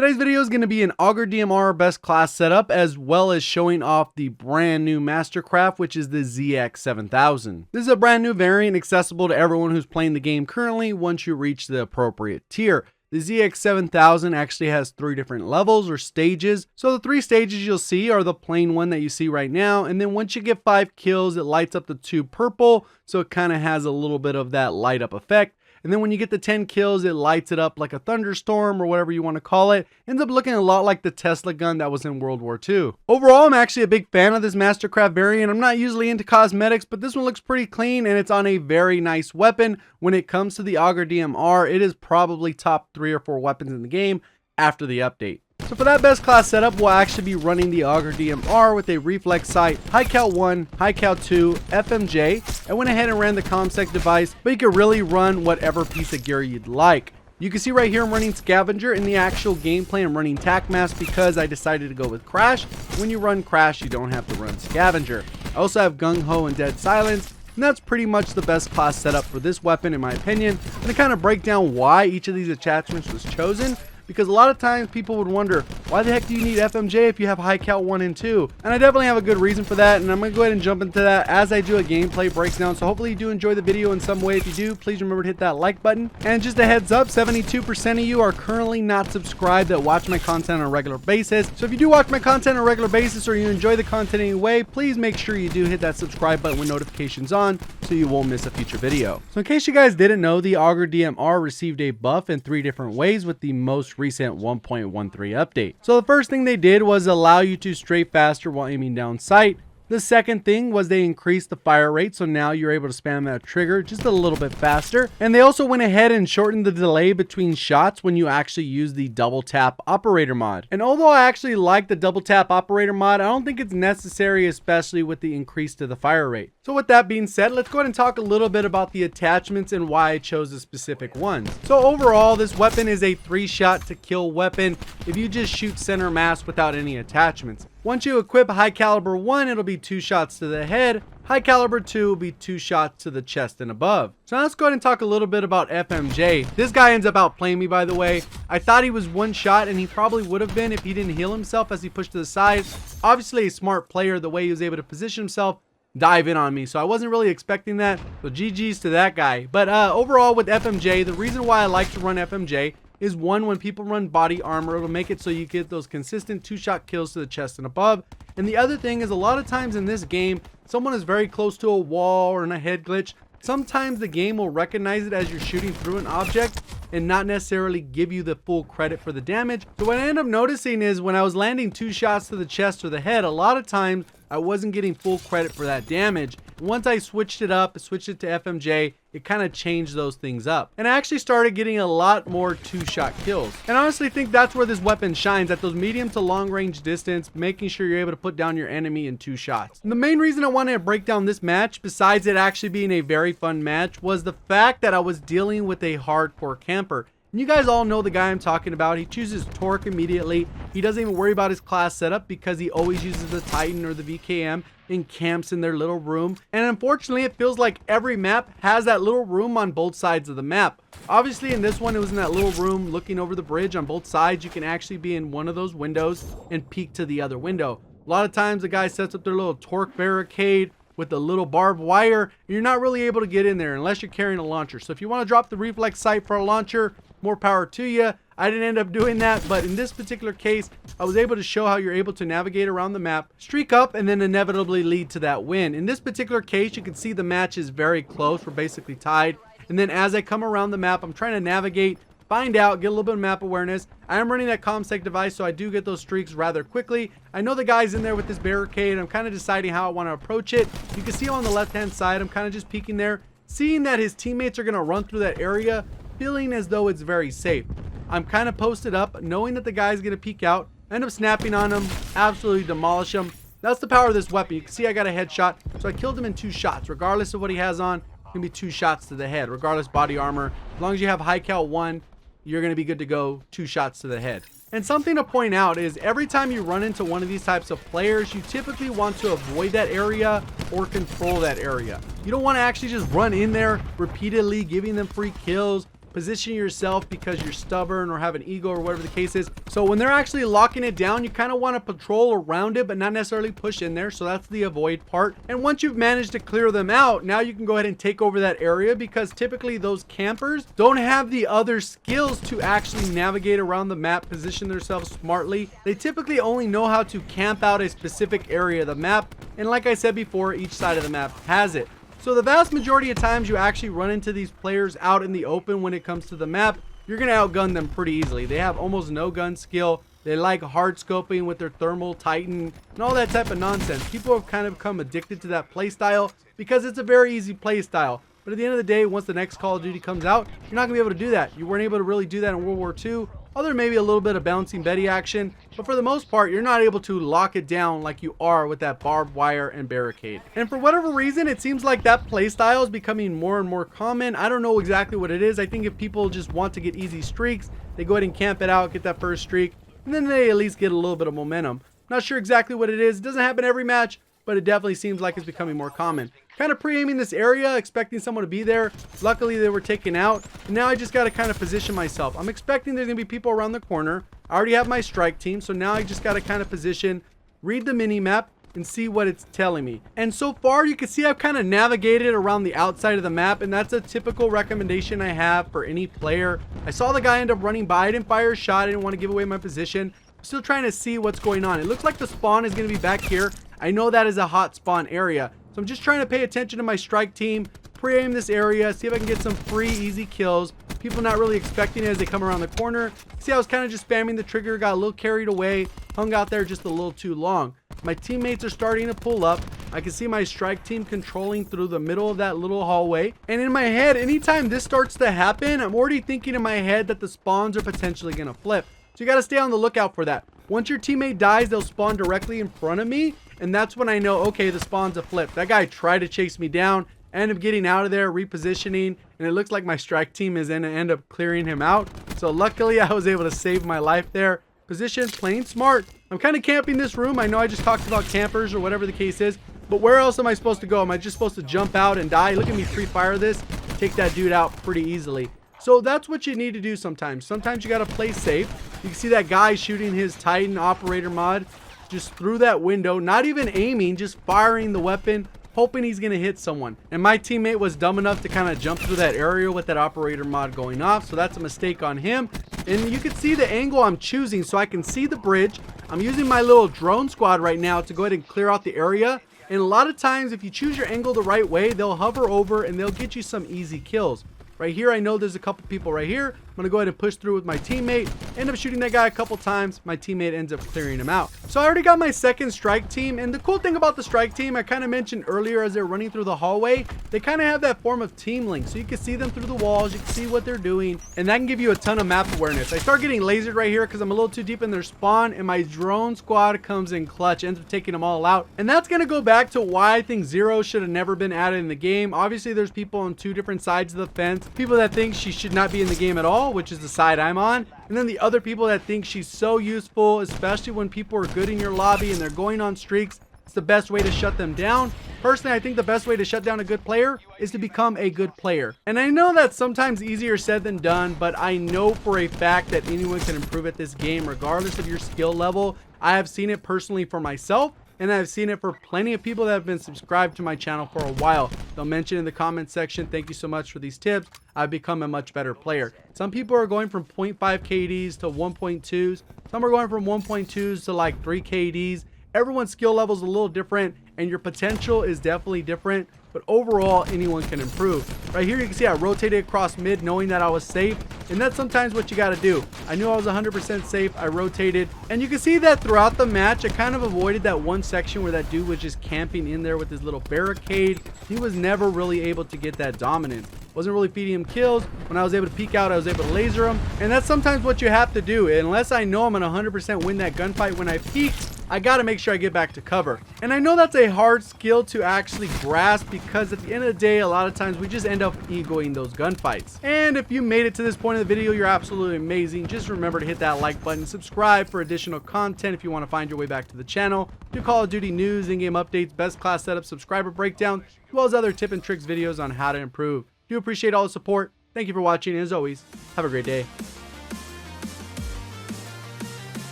Today's video is going to be an Auger DMR best class setup, as well as showing off the brand new Mastercraft, which is the ZX7000. This is a brand new variant accessible to everyone who's playing the game currently once you reach the appropriate tier. The ZX7000 actually has 3 different levels or stages. So the 3 stages you'll see are the plain one that you see right now, and then once you get 5 kills, it lights up the 2 purple, so it kind of has a little bit of that light up effect. And then when you get the 10 kills, it lights it up like a thunderstorm or whatever you want to call it. Ends up looking a lot like the Tesla gun that was in World War II. Overall, I'm actually a big fan of this Mastercraft variant. I'm not usually into cosmetics, but this one looks pretty clean and it's on a very nice weapon. When it comes to the Auger DMR, it is probably top 3 or 4 weapons in the game after the update. So for that best class setup, we'll actually be running the Auger DMR with a reflex sight, high cal 1, high cal 2, FMJ. I went ahead and ran the ComSec device, but you can really run whatever piece of gear you'd like. You can see right here I'm running Scavenger. In the actual gameplay I'm running Tac Mask because I decided to go with Crash. When you run Crash, you don't have to run Scavenger. I also have Gung Ho and Dead Silence. And that's pretty much the best class setup for this weapon in my opinion. And to kind of break down why each of these attachments was chosen, because a lot of times people would wonder, why the heck do you need FMJ if you have high cal 1 and 2? And I definitely have a good reason for that, and I'm going to go ahead and jump into that as I do a gameplay breakdown. So hopefully you do enjoy the video in some way. If you do, please remember to hit that like button. And just a heads up, 72% of you are currently not subscribed that watch my content on a regular basis. So if you do watch my content on a regular basis or you enjoy the content anyway, please make sure you do hit that subscribe button with notifications on so you won't miss a future video. So in case you guys didn't know, the Auger DMR received a buff in 3 different ways with the most recent 1.13 update. So the first thing they did was allow you to strafe faster while aiming down sight. The second thing was they increased the fire rate, so now you're able to spam that trigger just a little bit faster. And they also went ahead and shortened the delay between shots when you actually use the double tap operator mod. And although I actually like the double tap operator mod, I don't think it's necessary, especially with the increase to the fire rate. So with that being said, let's go ahead and talk a little bit about the attachments and why I chose the specific ones. So overall, this weapon is a 3-shot to kill weapon if you just shoot center mass without any attachments. Once you equip high caliber 1, it'll be 2 shots to the head. High caliber 2 will be 2 shots to the chest and above. So now let's go ahead and talk a little bit about FMJ. This guy ends up outplaying me, by the way. I thought he was 1 shot, and he probably would have been if he didn't heal himself as he pushed to the side. Obviously a smart player, the way he was able to position himself, dive in on me, so I wasn't really expecting that. So GG's to that guy. But overall with FMJ, the reason why I like to run FMJ is 1, when people run body armor, it'll make it so you get those consistent 2-shot kills to the chest and above. And the other thing is, a lot of times in this game, someone is very close to a wall or in a head glitch. Sometimes the game will recognize it as you're shooting through an object and not necessarily give you the full credit for the damage. So what I ended up noticing is when I was landing 2 shots to the chest or the head, a lot of times I wasn't getting full credit for that damage. Once I switched it to FMJ, it kind of changed those things up. And I actually started getting a lot more 2-shot kills. And I honestly think that's where this weapon shines, at those medium to long range distance, making sure you're able to put down your enemy in 2 shots. And the main reason I wanted to break down this match, besides it actually being a very fun match, was the fact that I was dealing with a hardcore camper. And you guys all know the guy I'm talking about. He chooses Torque immediately. He doesn't even worry about his class setup because he always uses the Titan or the VKM and camps in their little room. And unfortunately, it feels like every map has that little room on both sides of the map. Obviously, in this one, it was in that little room looking over the bridge on both sides. You can actually be in one of those windows and peek to the other window. A lot of times, the guy sets up their little Torque barricade with a little barbed wire, and you're not really able to get in there unless you're carrying a launcher. So if you want to drop the reflex sight for a launcher, more power to you. I didn't end up doing that, but in this particular case, I was able to show how you're able to navigate around the map, streak up, and then inevitably lead to that win. In this particular case, you can see the match is very close. We're basically tied. And then as I come around the map, I'm trying to navigate, find out, get a little bit of map awareness. I am running that ComSec device, so I do get those streaks rather quickly. I know the guy's in there with this barricade. I'm kind of deciding how I want to approach it. You can see him on the left-hand side. I'm kind of just peeking there, seeing that his teammates are going to run through that area, feeling as though it's very safe. I'm kind of posted up, knowing that the guy's going to peek out, end up snapping on him, absolutely demolish him. That's the power of this weapon. You can see I got a headshot, so I killed him in 2 shots. Regardless of what he has on, it's going to be 2 shots to the head, regardless body armor. As long as you have high cal 1, you're going to be good to go, 2 shots to the head. And something to point out is every time you run into one of these types of players, you typically want to avoid that area or control that area. You don't want to actually just run in there repeatedly, giving them free kills, position yourself because you're stubborn or have an ego or whatever the case is. So when they're actually locking it down, you kind of want to patrol around it, but not necessarily push in there. So that's the avoid part. And once you've managed to clear them out, now you can go ahead and take over that area, because typically those campers don't have the other skills to actually navigate around the map, position themselves smartly. They typically only know how to camp out a specific area of the map. And like I said before, each side of the map has it. So the vast majority of times you actually run into these players out in the open when it comes to the map, you're going to outgun them pretty easily. They have almost no gun skill. They like hard scoping with their thermal titan and all that type of nonsense. People have kind of become addicted to that play style because it's a very easy play style. But at the end of the day, once the next Call of Duty comes out, you're not going to be able to do that. You weren't able to really do that in World War II. Other maybe a little bit of bouncing Betty action, but for the most part, you're not able to lock it down like you are with that barbed wire and barricade. And for whatever reason, it seems like that playstyle is becoming more and more common. I don't know exactly what it is. I think if people just want to get easy streaks, they go ahead and camp it out, get that first streak, and then they at least get a little bit of momentum. Not sure exactly what it is. It doesn't happen every match, but it definitely seems like it's becoming more common. Kind of pre-aiming this area, expecting someone to be there. Luckily, they were taken out. And now I just got to kind of position myself. I'm expecting there's going to be people around the corner. I already have my strike team, so now I just got to kind of position, read the mini-map, and see what it's telling me. And so far, you can see I've kind of navigated around the outside of the map, and that's a typical recommendation I have for any player. I saw the guy end up running by. I didn't fire a shot. I didn't want to give away my position. I'm still trying to see what's going on. It looks like the spawn is going to be back here. I know that is a hot spawn area. So I'm just trying to pay attention to my strike team, pre-aim this area, see if I can get some free, easy kills. People not really expecting it as they come around the corner. See, I was kind of just spamming the trigger, got a little carried away, hung out there just a little too long. My teammates are starting to pull up. I can see my strike team controlling through the middle of that little hallway. And in my head, anytime this starts to happen, I'm already thinking in my head that the spawns are potentially going to flip. So you got to stay on the lookout for that. Once your teammate dies, they'll spawn directly in front of me. And that's when I know, okay, the spawn's a flip. That guy tried to chase me down, end up getting out of there, repositioning, and it looks like my strike team is going to end up clearing him out. So luckily, I was able to save my life there. Position, playing smart. I'm kind of camping this room. I know I just talked about campers or whatever the case is, but where else am I supposed to go? Am I just supposed to jump out and die? Look at me pre-fire this, take that dude out pretty easily. So that's what you need to do sometimes. Sometimes you got to play safe. You can see that guy shooting his Titan operator mod just through that window, not even aiming, just firing the weapon, hoping he's going to hit someone. And my teammate was dumb enough to kind of jump through that area with that operator mod going off. So that's a mistake on him. And you can see the angle I'm choosing so I can see the bridge. I'm using my little drone squad right now to go ahead and clear out the area. And a lot of times, if you choose your angle the right way, they'll hover over and they'll get you some easy kills. Right here, I know there's a couple people right here. I'm going to go ahead and push through with my teammate. End up shooting that guy a couple times. My teammate ends up clearing him out. So I already got my second strike team. And the cool thing about the strike team, I kind of mentioned earlier as they're running through the hallway, they kind of have that form of team link. So you can see them through the walls. You can see what they're doing. And that can give you a ton of map awareness. I start getting lasered right here because I'm a little too deep in their spawn. And my drone squad comes in clutch, ends up taking them all out. And that's going to go back to why I think Zero should have never been added in the game. Obviously, there's people on two different sides of the fence. People that think she should not be in the game at all, which is the side I'm on, and then the other people that think she's so useful, especially when people are good in your lobby and they're going on streaks. It's the best way to shut them down. Personally, I think the best way to shut down a good player is to become a good player. And I know that's sometimes easier said than done, but I know for a fact that anyone can improve at this game regardless of your skill level. I have seen it personally for myself, and I've seen it for plenty of people that have been subscribed to my channel for a while. They'll mention in the comment section, thank you so much for these tips. I've become a much better player. Some people are going from 0.5 KDs to 1.2s. Some are going from 1.2s to like 3 KDs. Everyone's skill level is a little different, and your potential is definitely different. But overall, anyone can improve. Right here, you can see I rotated across mid knowing that I was safe. And that's sometimes what you got to do. I knew I was 100% safe. I rotated. And you can see that throughout the match, I kind of avoided that one section where that dude was just camping in there with his little barricade. He was never really able to get that dominance. Wasn't really feeding him kills. When I was able to peek out, I was able to laser him. And that's sometimes what you have to do. Unless I know I'm going to 100% win that gunfight when I peek, I got to make sure I get back to cover. And I know that's a hard skill to actually grasp because at the end of the day, a lot of times we just end up egoing those gunfights. And if you made it to this point in the video, you're absolutely amazing. Just remember to hit that like button, subscribe for additional content if you want to find your way back to the channel. Do Call of Duty news, in-game updates, best class setup, subscriber breakdown, as well as other tip and tricks videos on how to improve. Do appreciate all the support. Thank you for watching, and as always, have a great day.